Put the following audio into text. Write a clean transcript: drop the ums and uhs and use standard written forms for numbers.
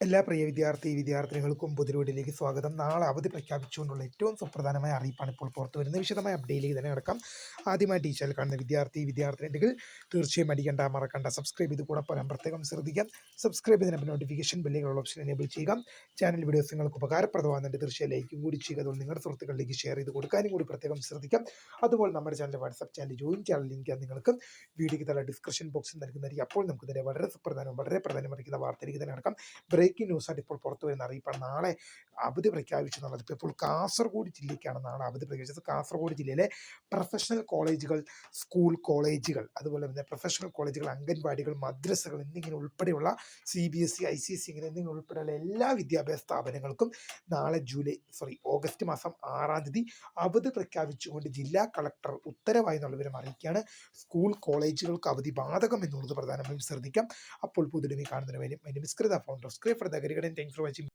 എല്ലാ പ്രിയ വിദ്യാർത്ഥിനികൾക്കും പുതിയ സ്വാഗതം. നാളെ അവധി പ്രഖ്യാപിച്ചുകൊണ്ടുള്ള ഏറ്റവും സുപ്രധാനമായ അറിയിപ്പാണ് ഇപ്പോൾ പുറത്തു വരുന്നത്. വിശദമായ അപ്ഡേറ്റിലേക്ക് തന്നെ കിടക്കാം. ആദ്യമായിട്ട് ഈ ചാനൽ കാണുന്ന വിദ്യാർത്ഥിനികൾ തീർച്ചയായും മറക്കണ്ട സബ്സ്ക്രൈബ് ചെയ്ത് കൂടെ പറയാൻ പ്രത്യേകം ശ്രദ്ധിക്കാം. സബ്സ്ക്രൈബ് ചെയ്തതിന് നോട്ടിഫിക്കേഷൻ ബെല്ലുകളുള്ള ഓപ്ഷൻ എനേബിൾ ചെയ്യുക. ചാനൽ വീഡിയോസ് നിങ്ങൾക്ക് ഉപകാരപ്രദമാകുന്നുണ്ട് തീർച്ചയായും ലൈക്കും കൂടി ചെയ്യുക. അതുകൊണ്ട് നിങ്ങളുടെ സുഹൃത്തുക്കളിലേക്ക് ഷെയർ ചെയ്ത് കൊടുക്കാനും കൂടി പ്രത്യേകം ശ്രദ്ധിക്കാം. അതുപോലെ നമ്മുടെ channel WhatsApp channel join channel link നിങ്ങൾക്ക് വീഡിയോയ്ക്ക് തല ഡിസ്ക്രിപ്ഷൻ ബോക്സിൽ നൽകുന്നതായിരിക്കും. അപ്പോൾ നമുക്ക് തന്നെ വളരെ പ്രധാനമറിയിക്കുന്ന വാർത്തയിലേക്ക് തന്നെ നടക്കാം. ബ്രേക്കിംഗ് ന്യൂസായിട്ട് ഇപ്പോൾ പുറത്തു വരുന്ന അറിയിപ്പാണ്. നാളെ അവധി പ്രഖ്യാപിച്ചു എന്നുള്ളത്. ഇപ്പോൾ കാസർഗോഡ് ജില്ലയ്ക്കാണ് നാളെ അവധി പ്രഖ്യാപിച്ചത്. കാസർഗോഡ് ജില്ലയിലെ പ്രൊഫഷണൽ കോളേജുകൾ, സ്കൂൾ കോളേജുകൾ, അതുപോലെ തന്നെ പ്രൊഫഷണൽ കോളേജുകൾ, അംഗൻവാടികൾ, മദ്രസകൾ എന്നിങ്ങനെ ഉൾപ്പെടെയുള്ള CBSE, ICSE എന്നിങ്ങനെ ഉൾപ്പെടെയുള്ള എല്ലാ വിദ്യാഭ്യാസ സ്ഥാപനങ്ങൾക്കും നാളെ ഓഗസ്റ്റ് മാസം 6-ാം തീയതി അവധി പ്രഖ്യാപിച്ചുകൊണ്ട് ജില്ലാ കളക്ടർ ഉത്തരവായി എന്നുള്ള വിവരം അറിയിക്കുകയാണ്. സ്കൂൾ കോളേജുകൾക്ക് അവധി ബാധകം എന്നുള്ളത് പ്രധാനമായും ശ്രദ്ധിക്കാം. അപ്പോൾ പുതുമി കാണുന്നതിന് വേണ്ടി my name is Krita, founder of script for the career. Thanks for watching.